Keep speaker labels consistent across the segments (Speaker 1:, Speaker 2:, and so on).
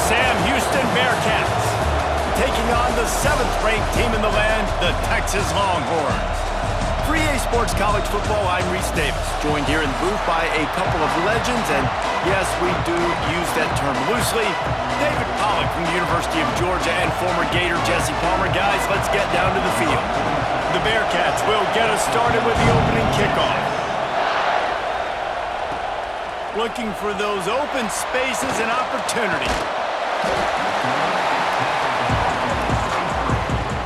Speaker 1: Sam Houston Bearcats, taking on the 7th-ranked team in the land, the Texas Longhorns. For EA Sports College Football, I'm Reese Davis, joined here in the booth by a couple of legends, and yes, we do use that term loosely. David Pollack from the University of Georgia and former Gator Jesse Palmer. Guys, let's get down to the field. The Bearcats will get us started with the opening kickoff. Looking for those open spaces and opportunity.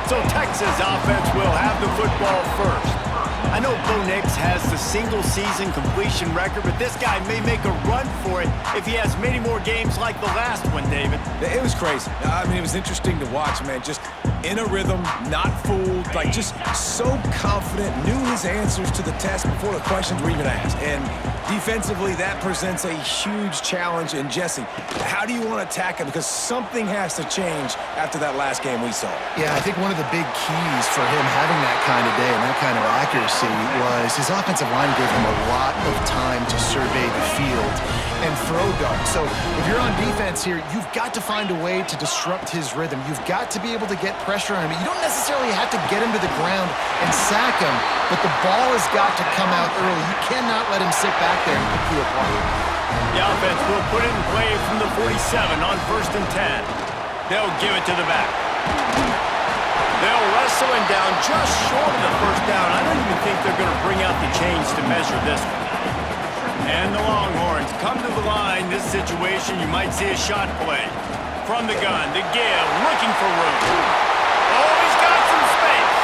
Speaker 1: So Texas offense will have the football first. I know Bo Nix has the single-season completion record, but this guy may make a run for it if he has many more games like the last one, David.
Speaker 2: It was crazy. I mean, it was interesting to watch, man. Just in a rhythm, not fooled, like just so confident, knew his answers to the test before the questions were even asked. And defensively, that presents a huge challenge. And Jesse, how do you want to attack it? Because something has to change after that last game we saw.
Speaker 3: Yeah, I think one of the big keys for him having that kind of day and that kind of accuracy was his offensive line gave him a lot of time to survey the field and throw darts. So if you're on defense here, you've got to find a way to disrupt his rhythm. You've got to be able to get pressure on him. You don't necessarily have to get him to the ground and sack him, but the ball has got to come out early. You cannot let him sit back there and pick you apart.
Speaker 1: The offense will put it in play from the 47 on 1st and 10. They'll give it to the back. They'll wrestle him down just short of the first down. I don't even think they're going to bring out the chains to measure this one. And the Longhorns come to the line. This situation, you might see a shot play. From the gun, the give, looking for room. Oh, he's got some space.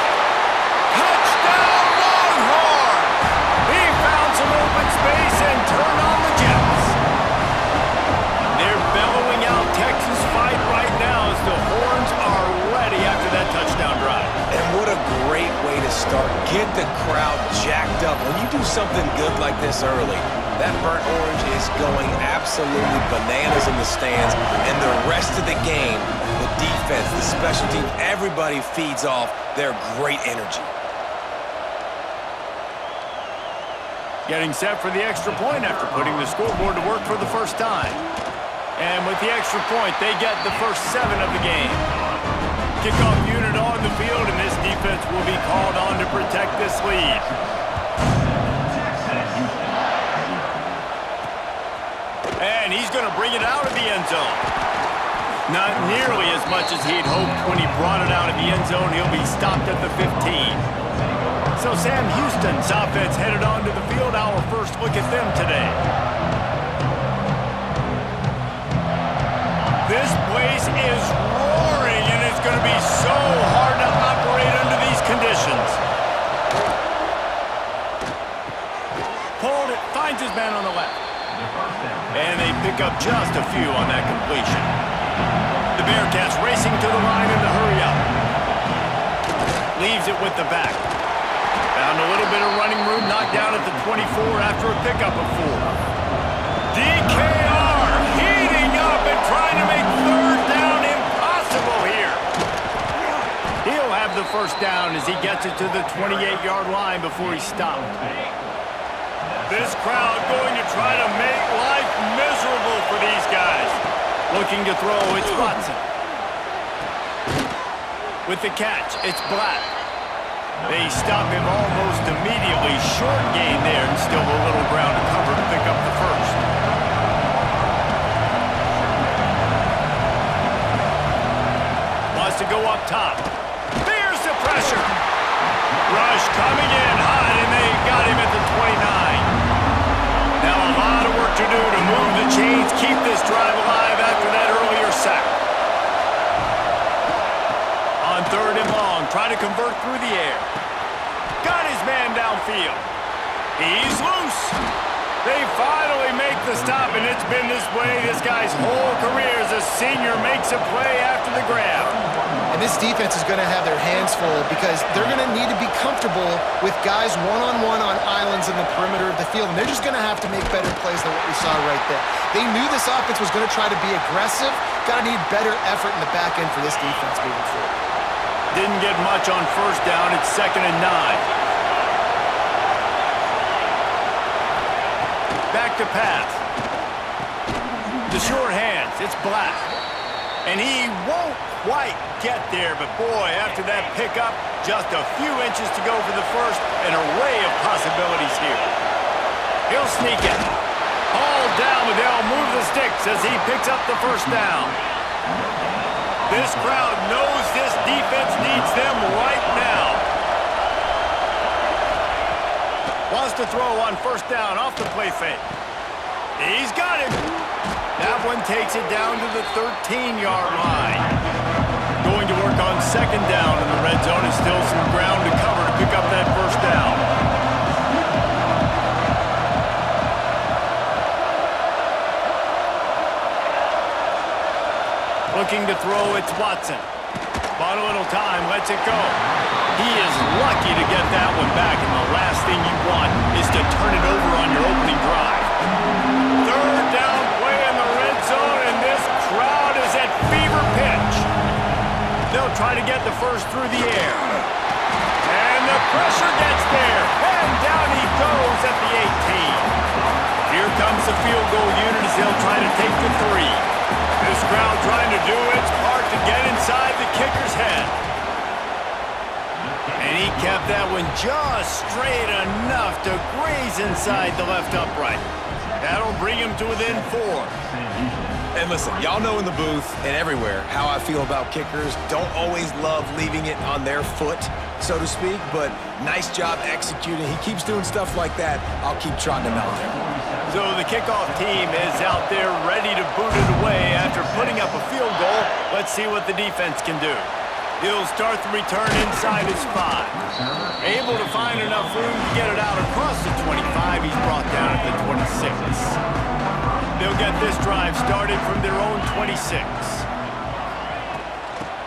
Speaker 1: Touchdown, Longhorns! He found some open space and turned on the Jets. They're bellowing out Texas fight right now as the Horns are ready after that touchdown drive.
Speaker 2: And what a great way to start. Get the crowd jacked up. When you do something good like this early, that burnt orange is going absolutely bananas in the stands. And the rest of the game, the defense, the special teams, everybody feeds off their great energy.
Speaker 1: Getting set for the extra point after putting the scoreboard to work for the first time. And with the extra point, they get the first 7 of the game. Kickoff unit on the field, and this defense will be called on to protect this lead. And he's going to bring it out of the end zone. Not nearly as much as he'd hoped when he brought it out of the end zone. He'll be stopped at the 15. So Sam Houston's offense headed onto the field. Our first look at them today. This place is roaring, and it's going to be so hard to operate under these conditions. Pulled it, finds his man on the left. And they pick up just a few on that completion. The Bearcats racing to the line in the hurry-up. Leaves it with the back. Found a little bit of running room, knocked down at the 24 after a pickup of 4. DKR heating up and trying to make 3rd down impossible here. He'll have the first down as he gets it to the 28-yard line before he's stopped. This crowd going to try to make life miserable for these guys. Looking to throw, it's Watson. With the catch, it's Black. They stop him almost immediately. Short gain there and still a little ground to cover to pick up the first. Wants to go up top. There's the pressure. Rush coming in hot, and they got him at the 29. Now a lot of work to do to move the chains, keep this drive alive after that earlier sack. On 3rd and long, try to convert through the air. Got his man downfield. He's loose. They finally make the stop, and it's been this way this guy's whole career as a senior makes a play after the grab.
Speaker 3: And this defense is going to have their hands full because they're going to need to be comfortable with guys one-on-one on islands in the perimeter of the field, and they're just going to have to make better plays than what we saw right there. They knew this offense was going to try to be aggressive. Got to need better effort in the back end for this defense moving forward.
Speaker 1: Didn't get much on 1st down. It's 2nd and 9. Back to pass. The short hands. It's Black. And he won't quite get there, but boy, after that pickup, just a few inches to go for the first, an array of possibilities here. He'll sneak it. Hauled down, but they'll move the sticks as he picks up the first down. This crowd knows this defense needs them right now. Wants to throw on first down off the play fake. He's got it. That one takes it down to the 13-yard line. Going to work on second down in the red zone, and still some ground to cover to pick up that first down. Looking to throw, it's Watson. Bought a little time, lets it go. He is lucky to get that one back, and the last thing you want is to turn it over on your opening drive. Third down play in the red zone, and this crowd is at fever pitch. They'll try to get the first through the air. And the pressure gets there, and down he goes at the 18. Here comes the field goal unit as they'll try to take the 3. This crowd trying to do its part to get inside the kicker's head. And he kept that one just straight enough to graze inside the left upright. That'll bring him to within 4.
Speaker 2: And listen, y'all know in the booth and everywhere how I feel about kickers. Don't always love leaving it on their foot, so to speak, but nice job executing. He keeps doing stuff like that. I'll keep trotting him out there.
Speaker 1: So the kickoff team is out there ready to boot it away after putting up a field goal. Let's see what the defense can do. He'll start the return inside his 5. Able to find enough room to get it out across the 25. He's brought down at the 26. They'll get this drive started from their own 26.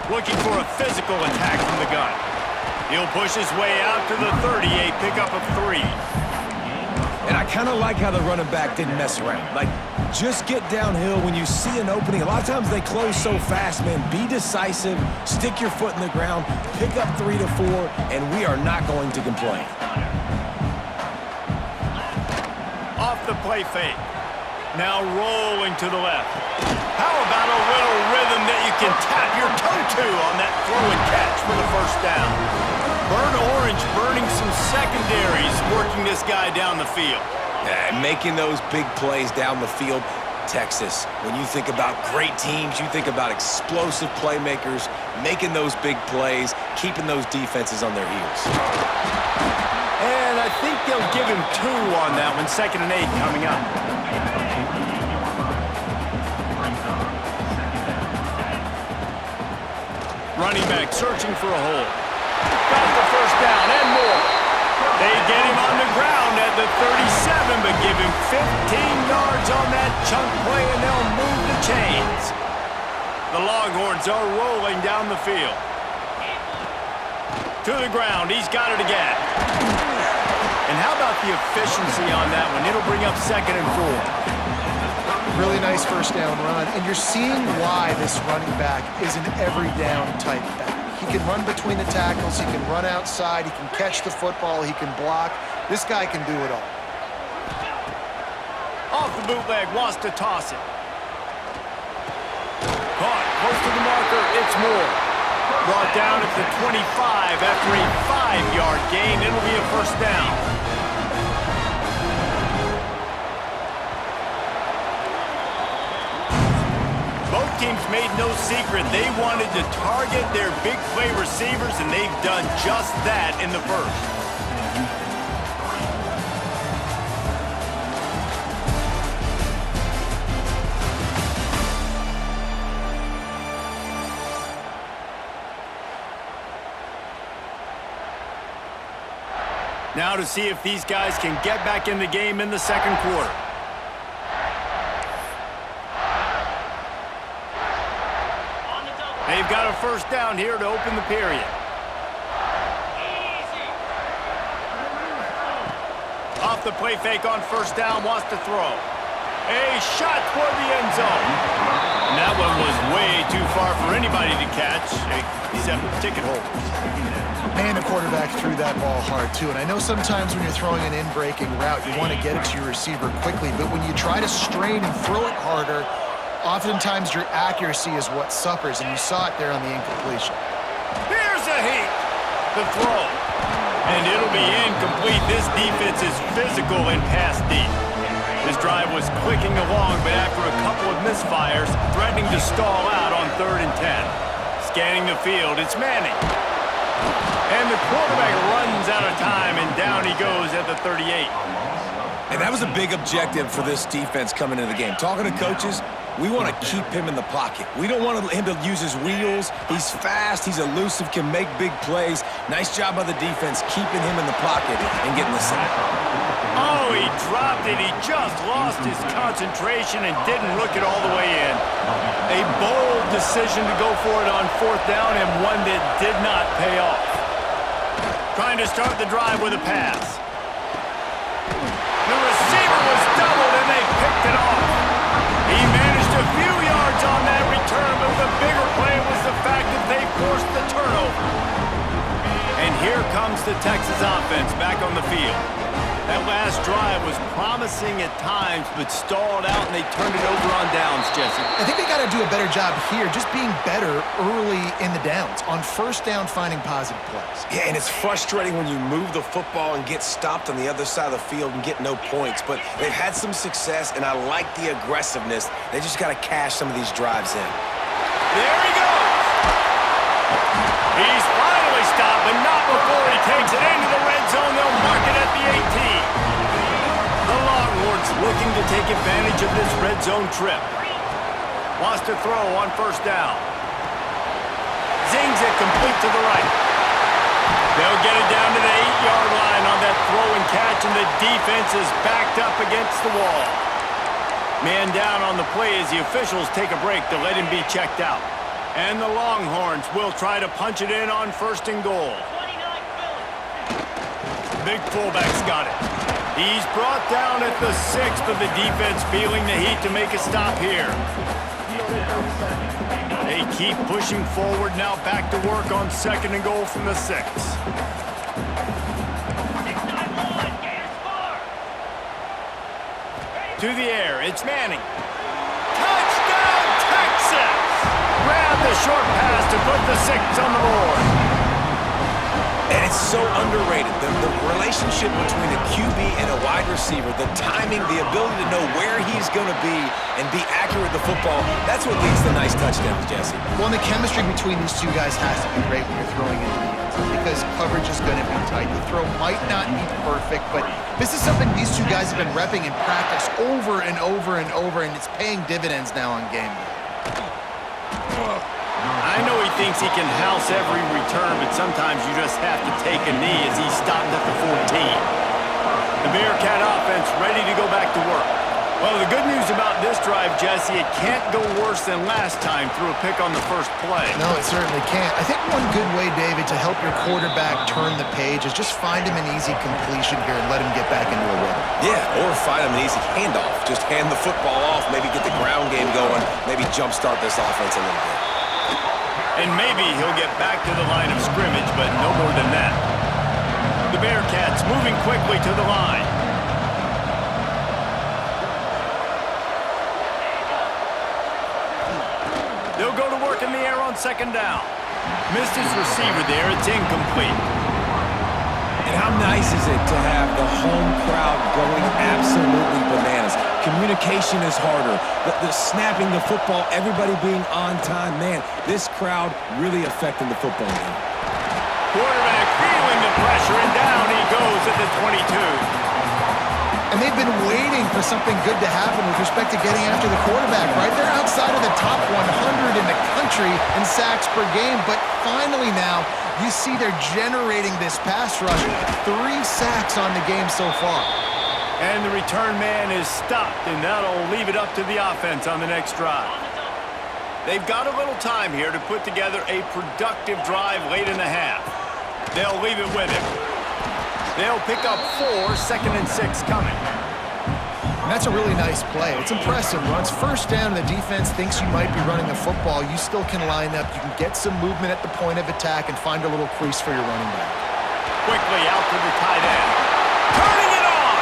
Speaker 1: Looking for a physical attack from the gun. He'll push his way out to the 38, pickup of 3.
Speaker 2: And I kind of like how the running back didn't mess around. Like, just get downhill when you see an opening. A lot of times they close so fast, man. Be decisive, stick your foot in the ground, pick up 3 to 4, and we are not going to complain.
Speaker 1: Off the play fake. Now rolling to the left. How about a little rhythm that you can tap your toe to on that throw and catch for the first down? Burnt orange burning some secondaries, working this guy down the field.
Speaker 2: And making those big plays down the field. Texas, when you think about great teams, you think about explosive playmakers, making those big plays, keeping those defenses on their heels.
Speaker 1: And I think they'll give him 2 on that one. 2nd and 8 coming up. Running back searching for a hole. Got the first down and more. They get him on the ground at the 37, but give him 15 yards on that chunk play, and they'll move the chains. The Longhorns are rolling down the field. To the ground. He's got it again. And how about the efficiency on that one? It'll bring up 2nd and 4.
Speaker 3: Really nice first down run, and you're seeing why this running back is an every down type back. He can run between the tackles, he can run outside, he can catch the football, he can block. This guy can do it all.
Speaker 1: Off the bootleg, wants to toss it. Caught, close to the marker, it's Moore. Brought down at the 25 after a 5-yard gain. It'll be a first down. Both teams made no secret they wanted to target their big play receivers, and they've done just that in the first. Now to see if these guys can get back in the game in the second quarter. They've got a first down here to open the period. Off the play fake on first down, wants to throw. A shot toward the end zone. And that one was way too far for anybody to catch, except ticket holders.
Speaker 3: Man, the quarterback threw that ball hard, too. And I know sometimes when you're throwing an in-breaking route, you want to get it to your receiver quickly. But when you try to strain and throw it harder, oftentimes your accuracy is what suffers, and you saw it there on the incompletion.
Speaker 1: Here's a heat. The throw. And it'll be incomplete. This defense is physical and pass deep. This drive was clicking along, but after a couple of misfires, threatening to stall out on 3rd and 10. Scanning the field, it's Manning. And the quarterback runs out of time, and down he goes at the 38.
Speaker 2: And that was a big objective for this defense coming into the game. Talking to coaches, we want to keep him in the pocket. We don't want him to use his wheels. He's fast, he's elusive, can make big plays. Nice job by the defense keeping him in the pocket and getting the sack.
Speaker 1: Oh, he dropped it. He just lost his concentration and didn't look it all the way in. A bold decision to go for it on 4th down, and one that did not pay off. Trying to start the drive with a pass. The receiver was doubled, and they picked it off. He managed a few yards on that return, but the bigger play was the fact that they forced the turnover. And here comes the Texas offense back on the field. That last drive was promising at times, but stalled out, and they turned it over on downs, Jesse.
Speaker 3: I think they got to do a better job here, just being better early in the downs. On 1st down, finding positive plays.
Speaker 2: Yeah, and it's frustrating when you move the football and get stopped on the other side of the field and get no points. But they've had some success, and I like the aggressiveness. They just got to cash some of these drives in.
Speaker 1: There he goes! He's finally stopped, but not before he takes it into the red zone. They'll mark it at the 18. The Longhorns looking to take advantage of this red zone trip. Wants to throw on 1st down. Zings it complete to the right. They'll get it down to the 8-yard line on that throw and catch, and the defense is backed up against the wall. Man down on the play as the officials take a break to let him be checked out. And the Longhorns will try to punch it in on 1st and goal. Big fullback's got it. He's brought down at the 6, but the defense feeling the heat to make a stop here. They keep pushing forward now, back to work on 2nd and goal from the 6. To the air, it's Manning. Touchdown, Texas! Grab the short pass to put the 6 on the board.
Speaker 2: And it's so underrated. The relationship between a QB and a wide receiver, the timing, the ability to know where he's going to be and be accurate with the football, that's what leads to nice touchdowns, Jesse.
Speaker 3: Well, and the chemistry between these two guys has to be great when you're throwing into the end zone, because coverage is going to be tight. The throw might not be perfect, but this is something these two guys have been repping in practice over and over and over, and it's paying dividends now on game day.
Speaker 1: I know he thinks he can house every return, but sometimes you just have to take a knee as he's stopped at the 14. The Bearcat offense ready to go back to work. Well, the good news about this drive, Jesse, it can't go worse than last time through a pick on the 1st play.
Speaker 3: No, it certainly can't. I think one good way, David, to help your quarterback turn the page is just find him an easy completion here and let him get back into a rhythm.
Speaker 2: Yeah, or find him an easy handoff. Just hand the football off, maybe get the ground game going, maybe jumpstart this offense a little bit.
Speaker 1: And maybe he'll get back to the line of scrimmage, but no more than that. The Bearcats moving quickly to the line. They'll go to work in the air on 2nd down. Missed his receiver there. It's incomplete.
Speaker 2: And how nice is it to have the home crowd going absolutely bananas? Communication is harder. The snapping the football, everybody being on time. Man, this crowd really affecting the football game.
Speaker 1: Quarterback feeling the pressure, and down he goes at the 22.
Speaker 3: And they've been waiting for something good to happen with respect to getting after the quarterback, right? They're outside of the top 100 in the country in sacks per game, but finally now you see they're generating this pass rush. 3 sacks on the game so far.
Speaker 1: And the return man is stopped, and that'll leave it up to the offense on the next drive. They've got a little time here to put together a productive drive late in the half. They'll leave it with him. They'll pick up 4, 2nd and 6 coming.
Speaker 3: And that's a really nice play. It's impressive. Once 1st down and the defense thinks you might be running the football, you still can line up. You can get some movement at the point of attack and find a little crease for your running back.
Speaker 1: Quickly out to the tight end. Turning it on!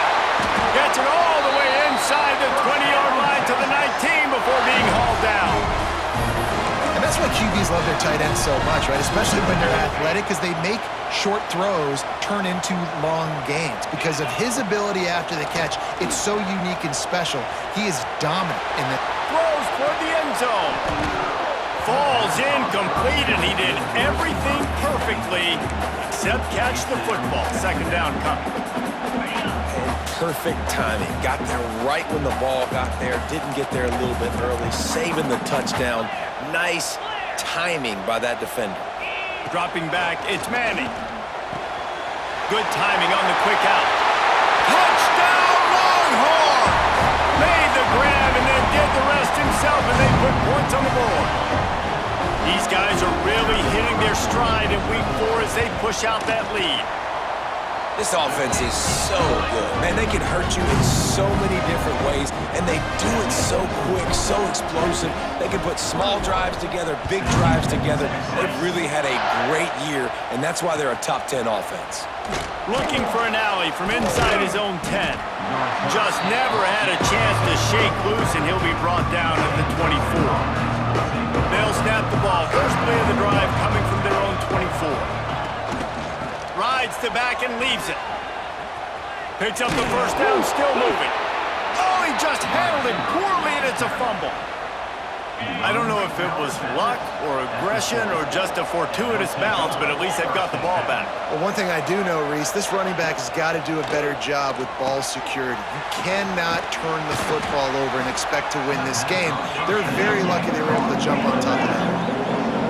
Speaker 1: Gets it all the way inside the 20-yard line to the 19. before being hauled down.
Speaker 3: And that's why QBs love their tight ends so much, right? Especially when they're athletic, because they make short throws turn into long gains. Because of his ability after the catch, it's so unique and special. He is dominant in the...
Speaker 1: Throws toward the end zone. Falls incomplete, and he did everything perfectly except catch the football. Second down coming.
Speaker 2: Perfect timing. Got there right when the ball got there. Didn't get there a little bit early. Saving the touchdown. Nice timing by that defender.
Speaker 1: Dropping back, it's Manning. Good timing on the quick out. Touchdown, Longhorn! Made the grab and then did the rest himself, and they put points on the board. These guys are really hitting their stride in week 4 as they push out that lead.
Speaker 2: This offense is so good. Man, they can hurt you in so many different ways, and they do it so quick, so explosive. They can put small drives together, big drives together. They've really had a great year, and that's why they're a top 10 offense.
Speaker 1: Looking for an alley from inside his own 10. Just never had a chance to shake loose, and he'll be brought down at the 24. They'll snap the ball. First play of the drive coming from their own 24. Rides to back and leaves it. Picks up the first down, still moving. Oh, he just handled it poorly, and it's a fumble. I don't know if it was luck or aggression or just a fortuitous bounce, but at least they've got the ball back.
Speaker 3: Well, one thing I do know, Reese, this running back has got to do a better job with ball security. You cannot turn the football over and expect to win this game. They're very lucky they were able to jump on top of that.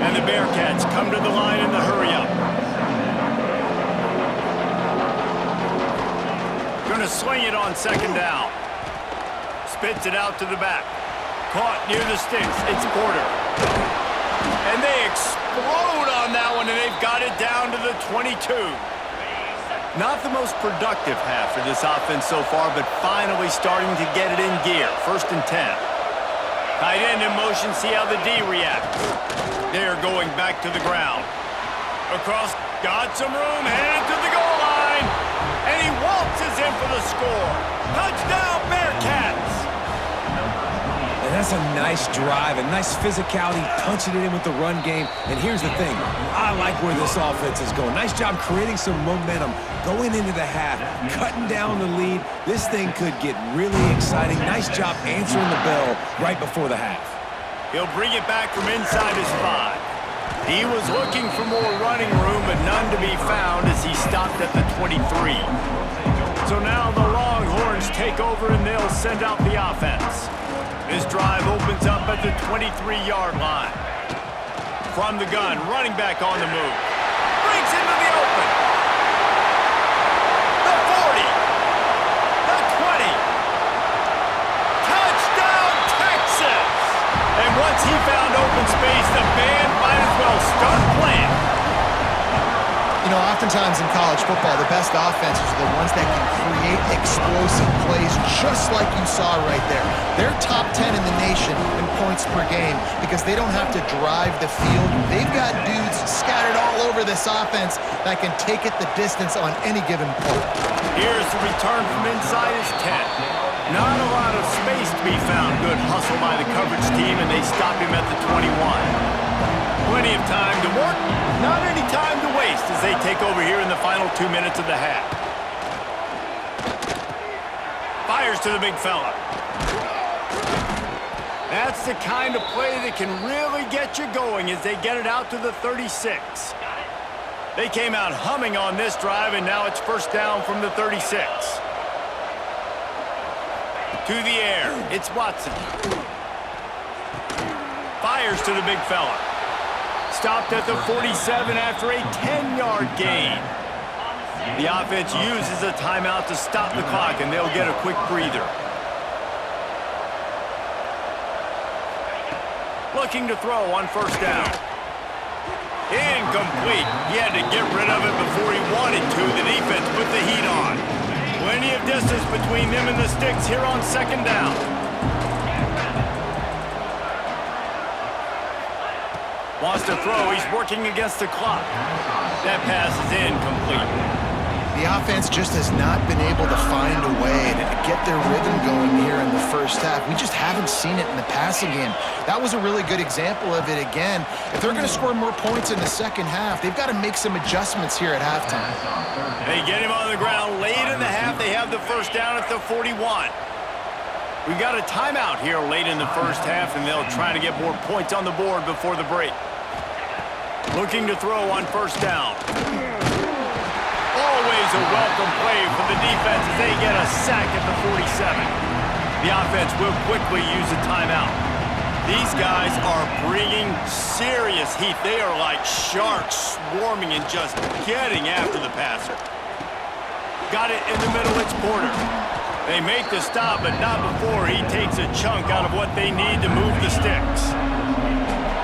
Speaker 1: And the Bearcats come to the line in the hurry-up. Going to swing it on second down. Spits it out to the back. Caught near the sticks. It's Porter. And they explode on that one, and they've got it down to the 22. Not the most productive half for this offense so far, but finally starting to get it in gear. First and 10. Tight end in motion. See how the D reacts. They're going back to the ground. Across. Got some room. Headed to the goal line. And he waltzes in for the score. Touchdown, Bearcats!
Speaker 2: And that's a nice drive, a nice physicality, punching it in with the run game. And here's the thing. I like where this offense is going. Nice job creating some momentum, going into the half, cutting down the lead. This thing could get really exciting. Nice job answering the bell right before the half.
Speaker 1: He'll bring it back from inside his 5. He was looking for more running room, but none to be found as he stopped at the 23. So now the Longhorns take over, and they'll send out the offense. This drive opens up at the 23-yard line. From the gun, running back on the move. Breaks into the open. The 40. The 20. Touchdown, Texas! And once he found open space, the band might as well start playing.
Speaker 3: You know, oftentimes in college football, the best offenses are the ones that can create explosive plays just like you saw right there. They're top 10 in the nation in points per game because they don't have to drive the field. They've got dudes scattered all over this offense that can take it the distance on any given play.
Speaker 1: Here's the return from inside his 10. Not a lot of space to be found. Good hustle by the coverage team, and they stop him at the 21. Plenty of time to work, not any time to waste as they take over here in the final 2 minutes of the half. Fires to the big fella. That's the kind of play that can really get you going as they get it out to the 36. They came out humming on this drive, and now it's first down from the 36. To the air, it's Watson. Fires to the big fella. Stopped at the 47 after a 10-yard gain. The offense uses a timeout to stop the clock, and they'll get a quick breather. Looking to throw on first down. Incomplete. He had to get rid of it before he wanted to. The defense put the heat on. Plenty of distance between them and the sticks here on second down. Wants to throw. He's working against the clock. That pass is incomplete.
Speaker 3: The offense just has not been able to find a way to get their rhythm going here in the first half. We just haven't seen it in the passing game. That was a really good example of it again. If they're going to score more points in the second half, they've got to make some adjustments here at halftime.
Speaker 1: They get him on the ground late in the half. They have the first down at the 41. We've got a timeout here late in the first half, and they'll try to get more points on the board before the break. Looking to throw on first down. Always a welcome play from the defense as they get a sack at the 47. The offense will quickly use a timeout. These guys are bringing serious heat. They are like sharks swarming and just getting after the passer. Got it in the middle, it's Porter. They make the stop, but not before he takes a chunk out of what they need to move the sticks.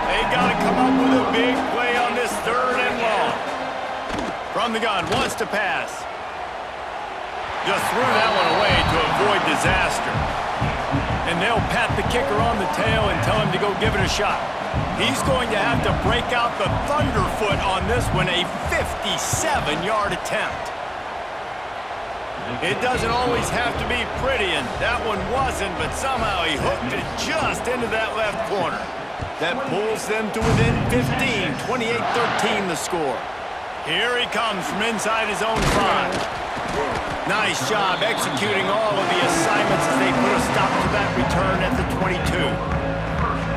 Speaker 1: They got to come up with a big play on this third and long. From the gun, wants to pass. Just threw that one away to avoid disaster. And they'll pat the kicker on the tail and tell him to go give it a shot. He's going to have to break out the thunderfoot on this one, a 57-yard attempt. It doesn't always have to be pretty, and that one wasn't, but somehow he hooked it just into that left corner. That pulls them to within 15, 28-13 the score. Here he comes from inside his own 5. Nice job executing all of the assignments as they put a stop to that return at the 22.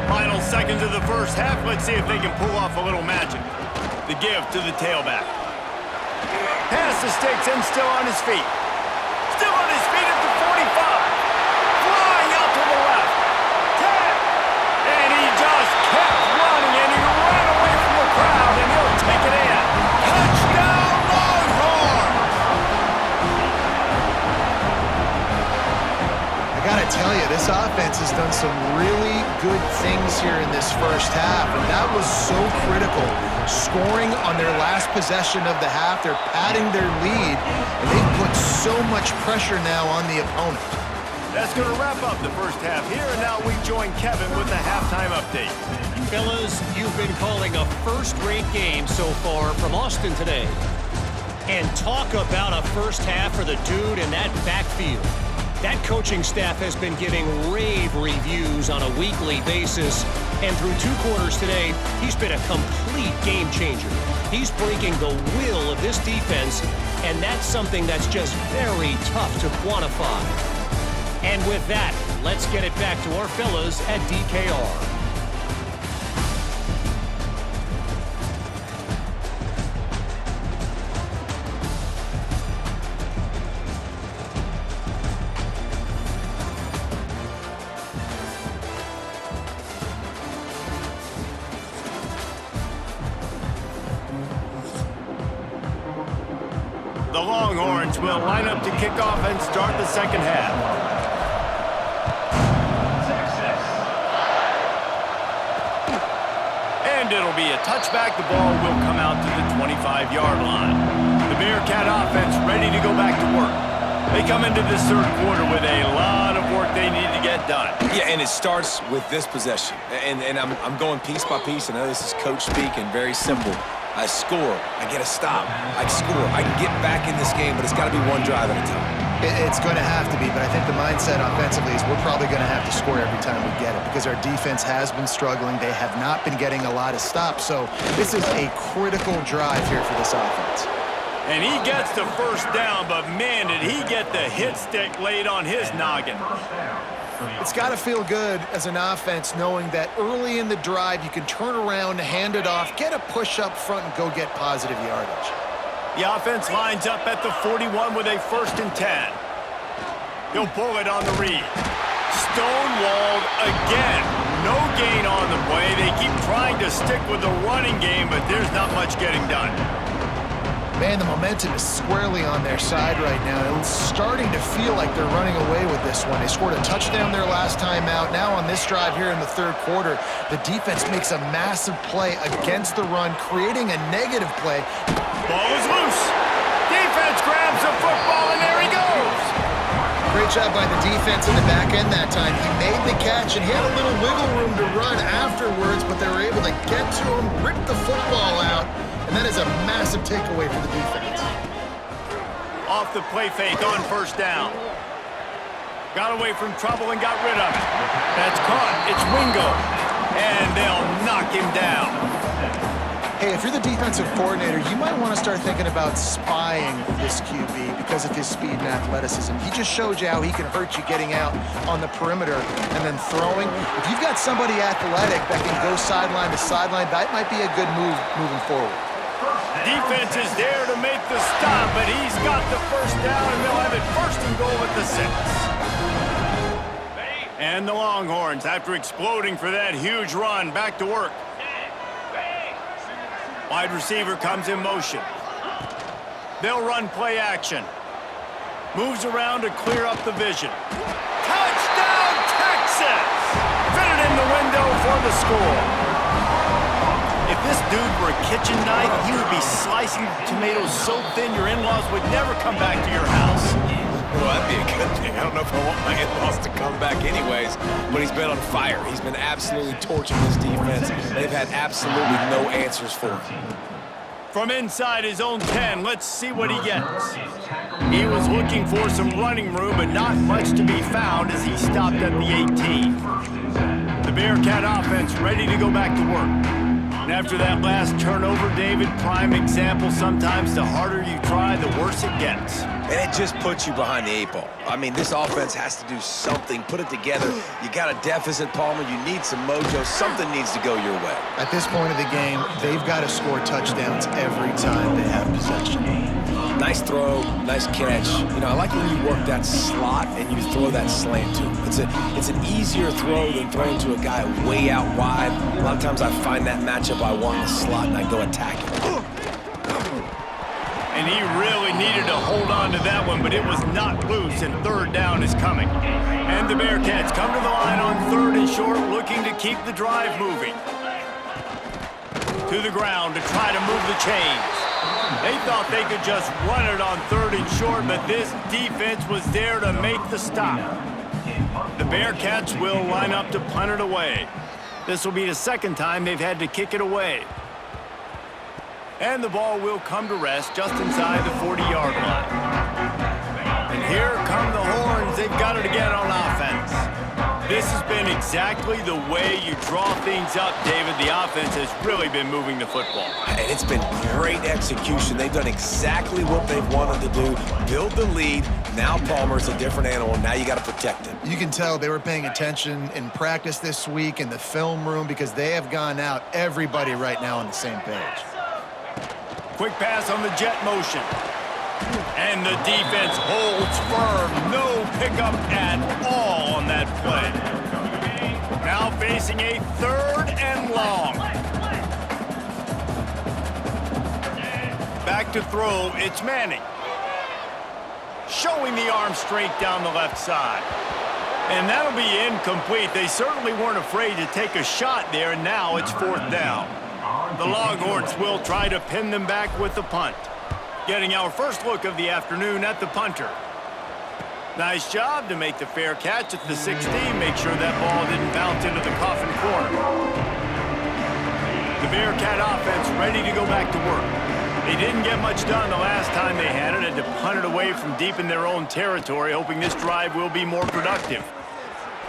Speaker 1: Final seconds of the first half. Let's see if they can pull off a little magic. The give to the tailback. Pass the sticks and still on his feet. Still on his feet at the 45. Flying out to the left. 10. And he just kept running, and he ran away from the crowd, and he'll take it in. Touchdown, Longhorns!
Speaker 3: I gotta tell you, this offense has done some really good things here in this first half, and that was so critical. Scoring on their last possession of the half, they're padding their lead, and they've put so much pressure now on the opponent.
Speaker 1: That's going to wrap up the first half here, and now we join Kevin with the halftime update.
Speaker 4: Fellas, you've been calling a first-rate game so far from Austin today. And talk about a first half for the dude in that backfield. That coaching staff has been giving rave reviews on a weekly basis, and through 2 quarters today, he's been a complete game changer. He's breaking the will of this defense, and that's something that's just very tough to quantify. And with that, let's get it back to our fellas at DKR.
Speaker 1: The Longhorns will line up to kick off and start the second half. And it'll be a touchback. The ball will come out to the 25-yard line. The Bearcat offense ready to go back to work. They come into this third quarter with a lot of work they need to get done.
Speaker 2: Yeah, and it starts with this possession. And I'm going piece by piece. I know this is coach speak and very simple. I score, I get a stop, I score, I can get back in this game, but it's got to be one drive at a time.
Speaker 3: It's going to have to be, but I think the mindset offensively is we're probably going to have to score every time we get it because our defense has been struggling. They have not been getting a lot of stops, so this is a critical drive here for this offense.
Speaker 1: And he gets the first down, but man, did he get the hit stick laid on his noggin.
Speaker 3: It's got to feel good as an offense knowing that early in the drive you can turn around, hand it off, get a push up front, and go get positive yardage.
Speaker 1: The offense lines up at the 41 with a 1st and 10. He'll pull it on the read. Stonewalled again. No gain on the play. They keep trying to stick with the running game, but there's not much getting done.
Speaker 3: Man, the momentum is squarely on their side right now. It's starting to feel like they're running away with this one. They scored a touchdown their last time out. Now on this drive here in the third quarter, the defense makes a massive play against the run, creating a negative play.
Speaker 1: Ball is loose. Defense grabs the football, and there he goes.
Speaker 3: Great job by the defense in the back end that time. He made the catch, and he had a little wiggle room to run afterwards, but they were able to get to him, rip the football out, and that is a massive takeaway for the defense.
Speaker 1: Off the play fake on first down. Got away from trouble and got rid of it. That's caught. It's Wingo. And they'll knock him down.
Speaker 3: Hey, if you're the defensive coordinator, you might want to start thinking about spying this QB because of his speed and athleticism. He just showed you how he can hurt you getting out on the perimeter and then throwing. If you've got somebody athletic that can go sideline to sideline, that might be a good move moving forward.
Speaker 1: Defense is there to make the stop, but he's got the first down, and they'll have it first and goal at the 6. And the Longhorns, after exploding for that huge run, back to work. Wide receiver comes in motion. They'll run play action. Moves around to clear up the vision. Touchdown, Texas! Fit it in the window for the score. If this dude were a kitchen knife, he would be slicing tomatoes so thin your in-laws would never come back to your house.
Speaker 2: Well, that'd be a good thing. I don't know if I want my in-laws to come back anyways, but he's been on fire. He's been absolutely torching this defense. They've had absolutely no answers for him.
Speaker 1: From inside his own 10, let's see what he gets. He was looking for some running room, but not much to be found as he stopped at the 18. The Bearcat offense ready to go back to work. And after that last turnover, David, prime example, sometimes the harder you try, the worse it gets.
Speaker 2: And it just puts you behind the 8 ball. I mean, this offense has to do something, put it together. You got a deficit, Palmer. You need some mojo. Something needs to go your way.
Speaker 3: At this point of the game, they've got to score touchdowns every time they have possession.
Speaker 2: Nice throw, nice catch. You know, I like when you work that slot and you throw that slant to him. It's an easier throw than throwing to a guy way out wide. A lot of times I find that matchup I want in the slot and I go attack him.
Speaker 1: And he really needed to hold on to that one, but it was not loose, and third down is coming. And the Bearcats come to the line on 3rd and short, looking to keep the drive moving. To the ground to try to move the chains. They thought they could just run it on 3rd and short, but this defense was there to make the stop. The Bearcats will line up to punt it away. This will be the 2nd time they've had to kick it away. And the ball will come to rest just inside the 40-yard line. And here come the Horns. They've got it again on offense. This has been exactly the way you draw things up, David. The offense has really been moving the football.
Speaker 2: And it's been great execution. They've done exactly what they've wanted to do. Build the lead. Now Palmer's a different animal. Now you got to protect him.
Speaker 3: You can tell they were paying attention in practice this week in the film room because they have gone out, everybody right now on the same page.
Speaker 1: Quick pass on the jet motion. And the defense holds firm. No pickup at all on that play. Now facing a 3rd and long. Back to throw, it's Manning. Showing the arm strength down the left side. And that'll be incomplete. They certainly weren't afraid to take a shot there, and now it's 4th down. The Longhorns will try to pin them back with the punt. Getting our first look of the afternoon at the punter. Nice job to make the fair catch at the 16. Make sure that ball didn't bounce into the coffin corner. The Bearcat offense ready to go back to work. They didn't get much done the last time they had it, and to punt it away from deep in their own territory, hoping this drive will be more productive.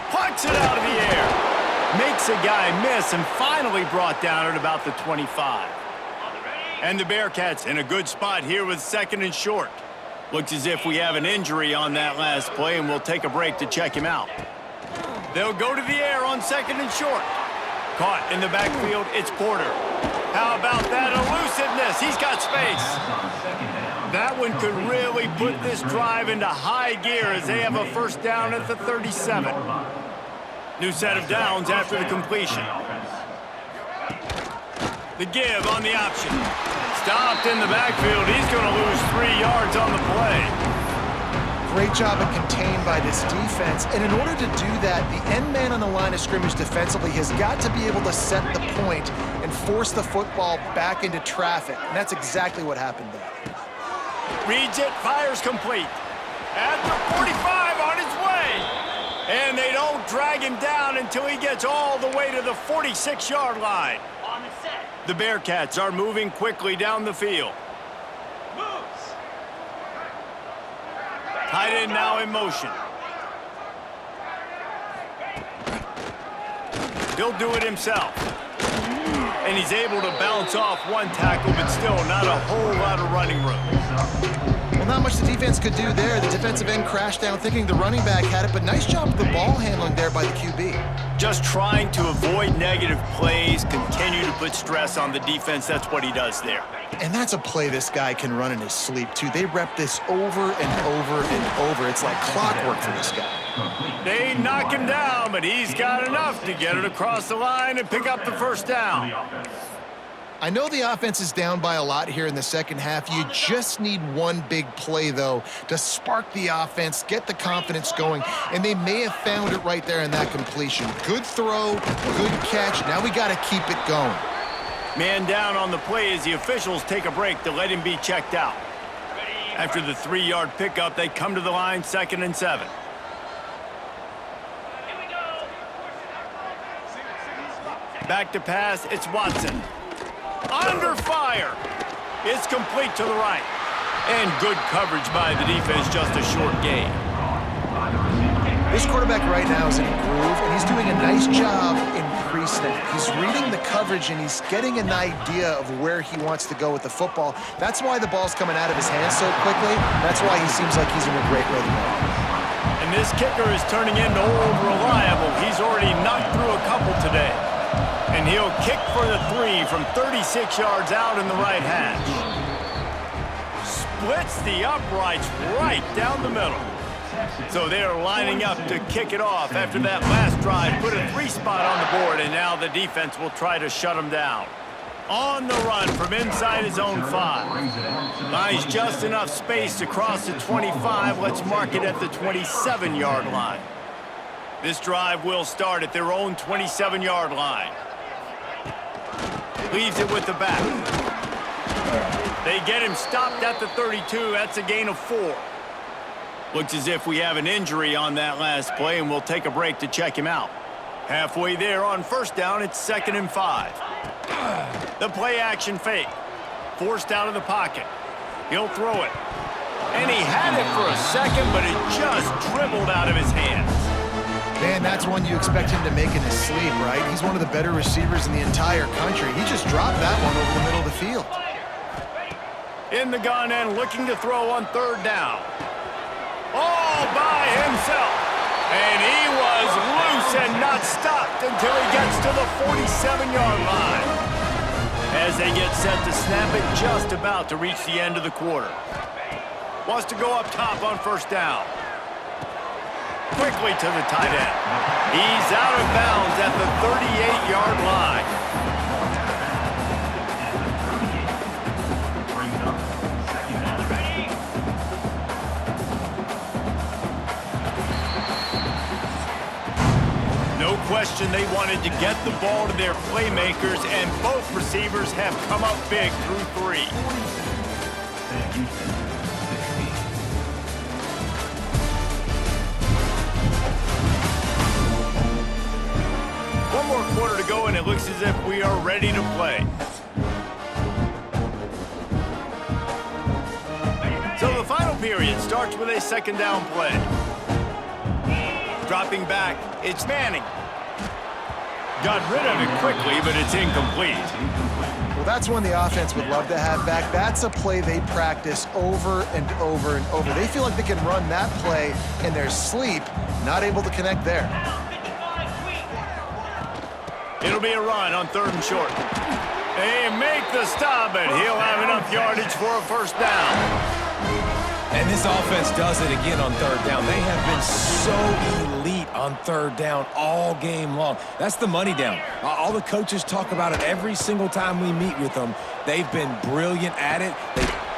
Speaker 1: Punts it out of the air. Makes a guy miss and finally brought down at about the 25. And the Bearcats in a good spot here with 2nd and short. Looks as if we have an injury on that last play, and we'll take a break to check him out. They'll go to the air on 2nd and short. Caught in the backfield, it's Porter. How about that elusiveness? He's got space. That one could really put this drive into high gear as they have a first down at the 37. New set of downs after the completion. The give on the option. Stopped in the backfield. He's going to lose 3 yards on the play.
Speaker 3: Great job of contained by this defense. And in order to do that, the end man on the line of scrimmage defensively has got to be able to set the point and force the football back into traffic. And that's exactly what happened there.
Speaker 1: Reads it, fires complete. At the 45 on his way. And they don't drag him down until he gets all the way to the 46-yard line. The Bearcats are moving quickly down the field. Tight end now in motion. He'll do it himself. And he's able to bounce off one tackle, but still not a whole lot of running room.
Speaker 3: Well, not much the defense could do there. The defensive end crashed down thinking the running back had it, but nice job of the ball handling there by the QB.
Speaker 1: Just trying to avoid negative plays, continue to put stress on the defense. That's what he does there.
Speaker 3: And that's a play this guy can run in his sleep, too. They rep this over and over and over. It's like clockwork for this guy.
Speaker 1: They knock him down, but he's got enough to get it across the line and pick up the first down.
Speaker 3: I know the offense is down by a lot here in the second half. You just need one big play, though, to spark the offense, get the confidence going, and they may have found it right there in that completion. Good throw, good catch. Now we got to keep it going.
Speaker 1: Man down on the play as the officials take a break to let him be checked out. After the 3-yard pickup, they come to the line, 2nd and 7. Back to pass, it's Watson. Under fire. It's complete to the right. And good coverage by the defense, just a short gain.
Speaker 3: This quarterback right now is in a groove, and he's doing a nice job in pre-snap. He's reading the coverage, and he's getting an idea of where he wants to go with the football. That's why the ball's coming out of his hands so quickly. That's why he seems like he's in a great rhythm.
Speaker 1: And this kicker is turning into old reliable. He's already knocked through a couple today. And he'll kick for the 3 from 36 yards out in the right hash. Splits the uprights right down the middle. So they're lining up to kick it off after that last drive. Put a 3 spot on the board, and now the defense will try to shut him down. On the run from inside his own 5. Buys just enough space to cross the 25. Let's mark it at the 27-yard line. This drive will start at their own 27-yard line. Leaves it with the back. They get him stopped at the 32. That's a gain of 4. Looks as if we have an injury on that last play, and we'll take a break to check him out. Halfway there on first down, it's 2nd and 5. The play action fake. Forced out of the pocket. He'll throw it. And he had it for a second, but it just dribbled out of his hands.
Speaker 3: Man, that's one you expect him to make in his sleep, right? He's one of the better receivers in the entire country. He just dropped that one over the middle of the field.
Speaker 1: In the gun and looking to throw on 3rd down. All by himself. And he was loose and not stopped until he gets to the 47-yard line. As they get set to snap it, just about to reach the end of the quarter. Wants to go up top on first down. Quickly to the tight end. He's out of bounds at the 38-yard line. No question they wanted to get the ball to their playmakers, and both receivers have come up big through 3. One more quarter to go, and it looks as if we are ready to play. So the final period starts with a 2nd down play. Dropping back, it's Manning. Got rid of it quickly, but it's incomplete.
Speaker 3: Well, that's one the offense would love to have back. That's a play they practice over and over and over. They feel like they can run that play in their sleep, not able to connect there.
Speaker 1: It'll be a run on 3rd and short. They make the stop, and he'll have enough yardage for a first down.
Speaker 2: And this offense does it again on 3rd down. They have been so elite on 3rd down all game long. That's the money down. All the coaches talk about it every single time we meet with them. They've been brilliant at it.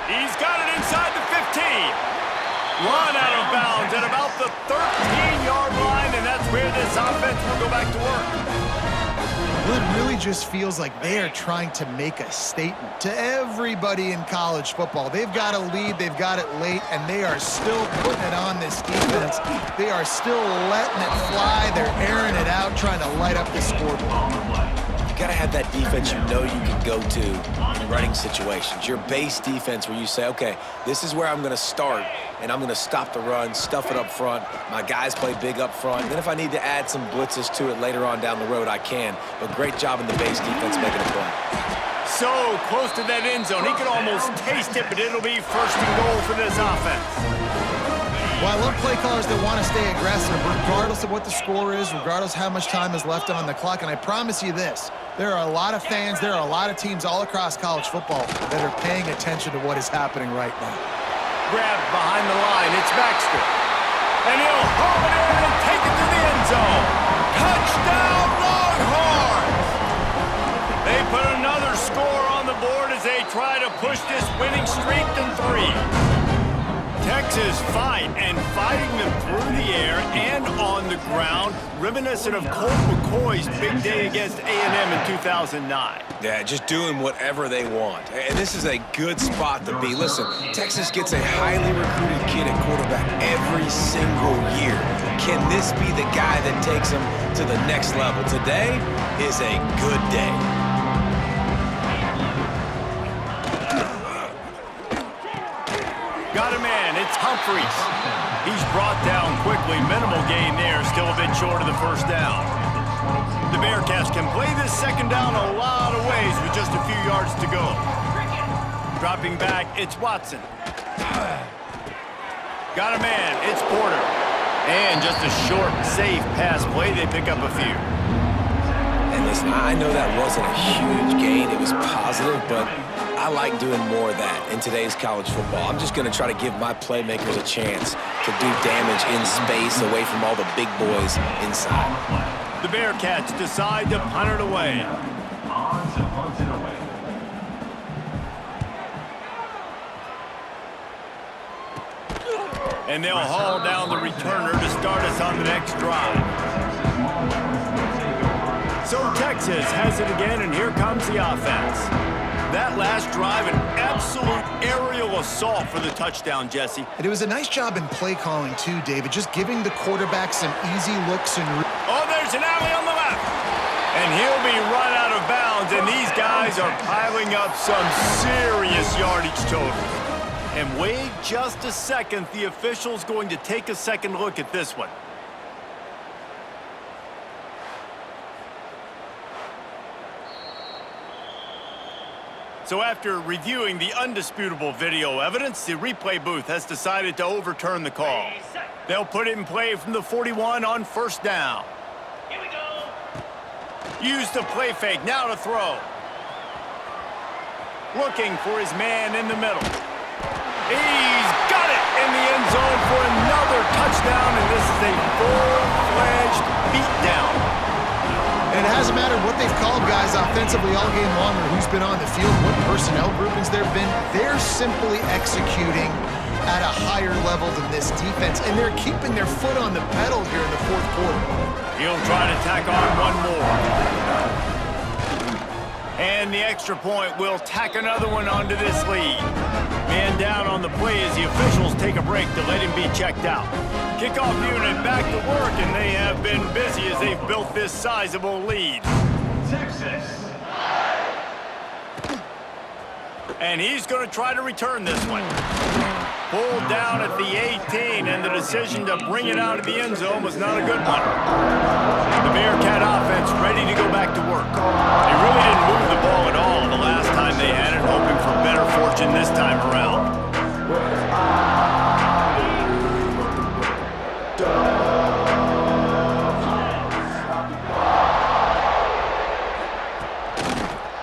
Speaker 1: He's got it inside the 15. Run out of bounds at about the 13-yard line, and that's where this offense will go back to work.
Speaker 3: Well, it really just feels like they are trying to make a statement to everybody in college football. They've got a lead, they've got it late, and they are still putting it on this defense. They are still letting it fly. They're airing it out, trying to light up the scoreboard.
Speaker 2: you got to have that defense you know you can go to in running situations. Your base defense where you say, okay, this is where I'm going to start, and I'm going to stop the run, stuff it up front. My guys play big up front. Then if I need to add some blitzes to it later on down the road, I can. But great job in the base defense making a play.
Speaker 1: So close to that end zone. He could almost taste it, but it'll be first and goal for this offense.
Speaker 3: Well, I love play callers that want to stay aggressive, regardless of what the score is, regardless of how much time is left on the clock. And I promise you this, there are a lot of fans, there are a lot of teams all across college football that are paying attention to what is happening right now.
Speaker 1: Grabbed behind the line, it's Baxter. And he'll haul it in and take it to the end zone. Touchdown, Longhorns! They put another score on the board as they try to push this winning streak to 3. Texas fighting them through the air and on the ground, reminiscent of Colt McCoy's big day against A&M in 2009.
Speaker 2: Yeah, just doing whatever they want. And this is a good spot to be. Listen, Texas gets a highly recruited kid at quarterback every single year. Can this be the guy that takes them to the next level? Today is a good day.
Speaker 1: Got a man, it's Humphreys. He's brought down quickly. Minimal gain there, still a bit short of the first down. The Bearcats can play this second down a lot of ways with just a few yards to go. Dropping back, it's Watson. Got a man, it's Porter. And just a short, safe pass play, they pick up a few.
Speaker 2: And listen, I know that wasn't a huge gain. It was positive, but I like doing more of that in today's college football. I'm just going to try to give my playmakers a chance to do damage in space away from all the big boys inside.
Speaker 1: The Bearcats decide to punt it away. And they'll haul down the returner to start us on the next drive. So Texas has it again, and here comes the offense. That last drive, an absolute aerial assault for the touchdown, Jesse.
Speaker 3: And it was a nice job in play calling too, David, just giving the quarterback some easy looks and...
Speaker 1: Oh, there's an alley on the left. And he'll be run out of bounds, and these guys are piling up some serious yardage totals. And wait just a second, the official's going to take a second look at this one. So after reviewing the undisputable video evidence, the replay booth has decided to overturn the call. They'll put it in play from the 41 on first down. Here we go. Use the play fake, now to throw. Looking for his man in the middle. He's got it in the end zone for another touchdown, and this is a full-fledged beatdown.
Speaker 3: And it hasn't mattered what they've called guys offensively all game long or who's been on the field, what personnel groupings there have been. They're simply executing at a higher level than this defense, and they're keeping their foot on the pedal here in the fourth quarter.
Speaker 1: He'll try to tack on one more. And the extra point will tack another one onto this lead. Man down on the play as the officials take a break to let him be checked out. Kickoff unit back to work, and they have been busy as they've built this sizable lead. Texas. And he's going to try to return this one. Pulled down at the 18, and the decision to bring it out of the end zone was not a good one. The Bearcat offense ready to go back to work. They really didn't move the ball at all the last time they had it, hoping for better fortune this time around.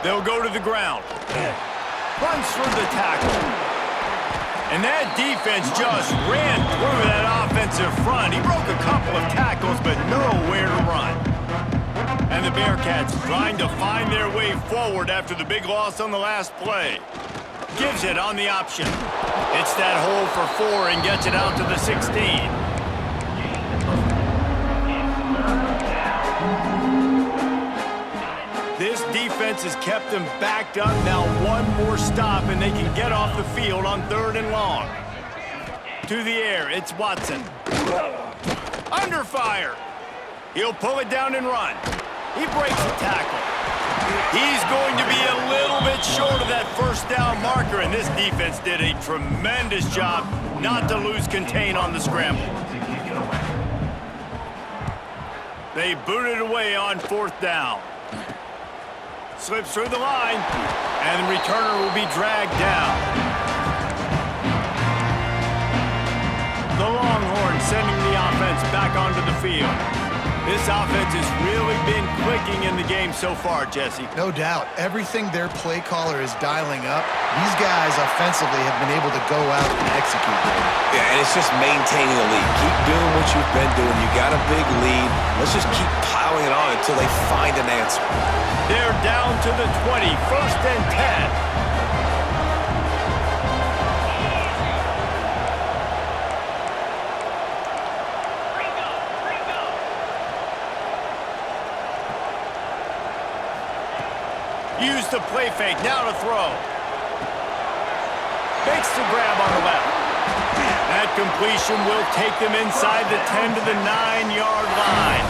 Speaker 1: They'll go to the ground. Runs through the tackle. And that defense just ran through that offensive front. He broke a couple of tackles, but nowhere to run. And the Bearcats trying to find their way forward after the big loss on the last play. Gives it on the option. It's that hole for 4 and gets it out to the 16. This defense has kept them backed up. Now one more stop, and they can get off the field on 3rd and long. To the air, it's Watson. Under fire. He'll pull it down and run. He breaks the tackle. He's going to be a little bit short of that first down marker, and this defense did a tremendous job not to lose contain on the scramble. They booted away on 4th down. Slips through the line, and the returner will be dragged down. The Longhorns sending the offense back onto the field. This offense has really been clicking in the game so far, Jesse.
Speaker 3: No doubt. Everything their play caller is dialing up, these guys offensively have been able to go out and execute.
Speaker 2: Yeah, and it's just maintaining the lead. Keep doing what you've been doing. You got a big lead. Let's just keep piling it on until they find an answer.
Speaker 1: They're down to the 20, 1st and 10. Use the play fake, now to throw. Makes the grab on the left. That completion will take them inside the 10 to the 9-yard line.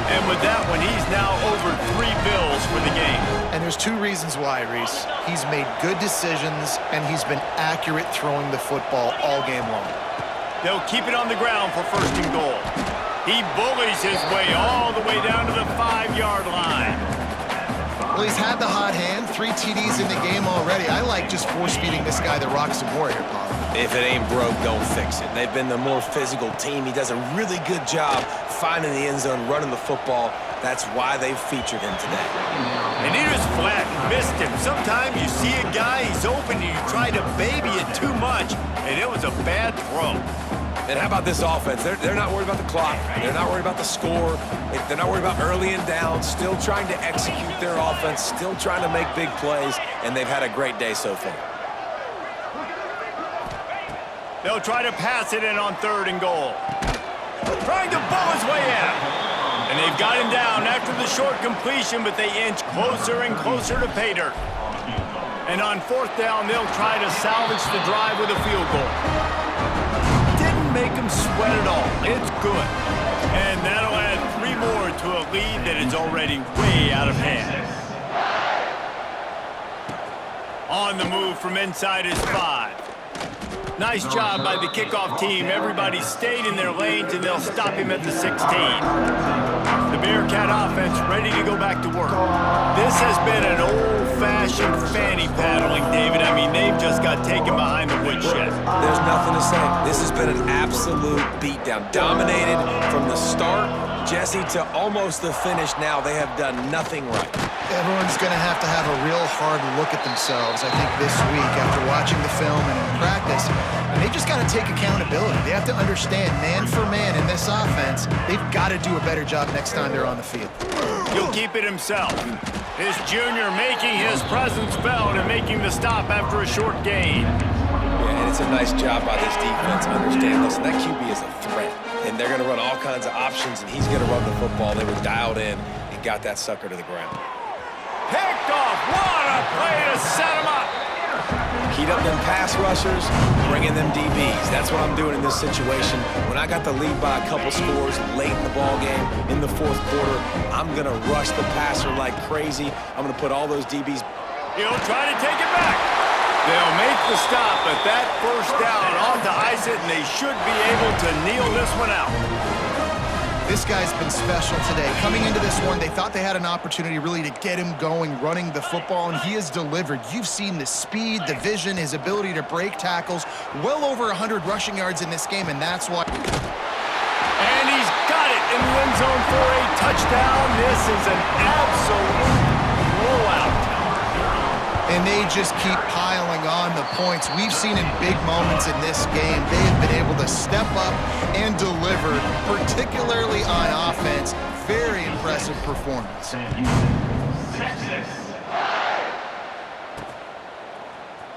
Speaker 1: And with that one, he's now over 3 bills for the game.
Speaker 3: And there's 2 reasons why, Reese. He's made good decisions, and he's been accurate throwing the football all game long.
Speaker 1: They'll keep it on the ground for 1st and goal. He bullies his way all the way down to the 5-yard line.
Speaker 3: Well, he's had the hot hand, 3 TDs in the game already. I like just force-feeding this guy the rocks and more here, Paul.
Speaker 2: If it ain't broke, don't fix it. They've been the more physical team. He does a really good job finding the end zone, running the football. That's why they've featured him today.
Speaker 1: And he just flat missed him. Sometimes you see a guy, he's open, and you try to baby it too much, and it was a bad throw.
Speaker 2: And how about this offense? They're not worried about the clock. They're not worried about the score. They're not worried about early and down. Still trying to execute their offense. Still trying to make big plays. And they've had a great day so far.
Speaker 1: They'll try to pass it in on 3rd and goal. Trying to bull his way out. And they've got him down after the short completion, but they inch closer and closer to pay dirt. And on 4th down, they'll try to salvage the drive with a field goal. Make him sweat it all. It's good. And that'll add 3 more to a lead that is already way out of hand. On the move from inside his 5. Nice job by the kickoff team. Everybody stayed in their lanes, and they'll stop him at the 16. The Bearcat offense ready to go back to work. This has been an old-fashioned fanny paddling, David. I mean, they've just got taken behind the woodshed.
Speaker 2: There's nothing to say. This has been an absolute beatdown. Dominated from the start, Jesse, to almost the finish now. They have done nothing right.
Speaker 3: Everyone's going to have a real hard look at themselves, I think, this week after watching the film and in practice. And they just got to take accountability. They have to understand, man for man in this offense, they've got to do a better job next time they're on the field.
Speaker 1: He'll keep it himself. His junior making his presence felt and making the stop after a short gain.
Speaker 2: Yeah, and it's a nice job by this defense. Understand, listen, that QB is a threat. And they're going to run all kinds of options, and he's going to run the football. They were dialed in and got that sucker to the ground.
Speaker 1: Picked off. What a play to set him up.
Speaker 2: Heat up them pass rushers, bring in them DBs. That's what I'm doing in this situation. When I got the lead by a couple scores late in the ball game, in the 4th quarter, I'm going to rush the passer like crazy. I'm going to put all those DBs.
Speaker 1: He'll try to take it back. They'll make the stop, but that 1st down ought to ice it, and they should be able to kneel this one out.
Speaker 3: This guy's been special today. Coming into this one, they thought they had an opportunity really to get him going, running the football, and he has delivered. You've seen the speed, the vision, his ability to break tackles, well over 100 rushing yards in this game, and that's why.
Speaker 1: And he's got it in the end zone for a touchdown. This is an absolute blowout.
Speaker 3: And they just keep piling on the points. We've seen in big moments in this game, they have been able to step up and deliver, particularly on offense. Very impressive performance.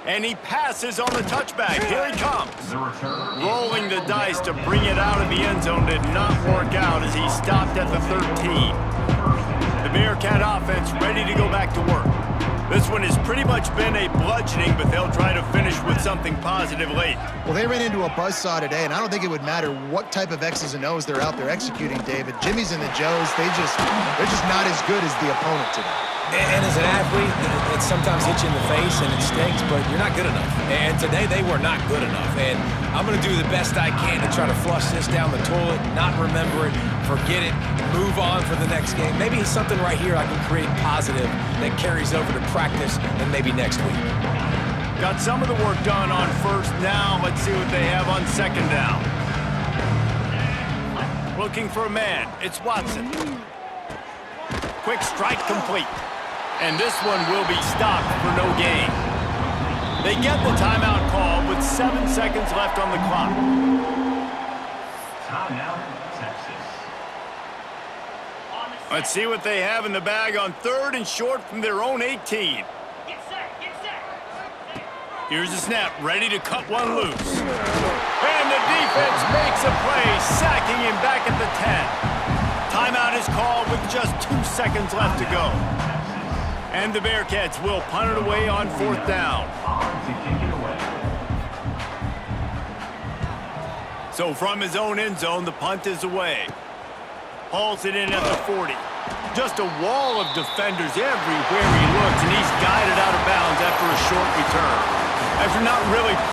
Speaker 1: And he passes on the touchback. Here he comes. Rolling the dice to bring it out of the end zone did not work out as he stopped at the 13. The Bearcat offense ready to go back to work. This This one has pretty much been a bludgeoning, but they'll try to finish with something positive late.
Speaker 3: Well, they ran into a buzzsaw today, and I don't think it would matter what type of X's and O's they're out there executing, David. Jimmy's and the Joes, they're just not as good as the opponent today.
Speaker 2: And as an athlete, it sometimes hits you in the face and it stinks, but you're not good enough. And today they were not good enough. And I'm going to do the best I can to try to flush this down the toilet, not remember it, forget it, move on for the next game. Maybe something right here I can create positive that carries over to practice and maybe next week.
Speaker 1: Got some of the work done on first. Now let's see what they have on second down. Looking for a man. It's Watson. Quick strike complete. And this one will be stopped for no gain. They get the timeout call with 7 seconds left on the clock.
Speaker 5: Timeout, Texas.
Speaker 1: Let's see what they have in the bag on 3rd and short from their own 18.
Speaker 5: Get set, get set.
Speaker 1: Here's the snap, ready to cut one loose. And the defense makes a play, sacking him back at the 10. Timeout is called with just 2 seconds left to go. And the Bearcats will punt it away on 4th down. So from his own end zone, the punt is away. Hauls it in at the 40. Just a wall of defenders everywhere he looks, and he's guided out of bounds after a short return. After not really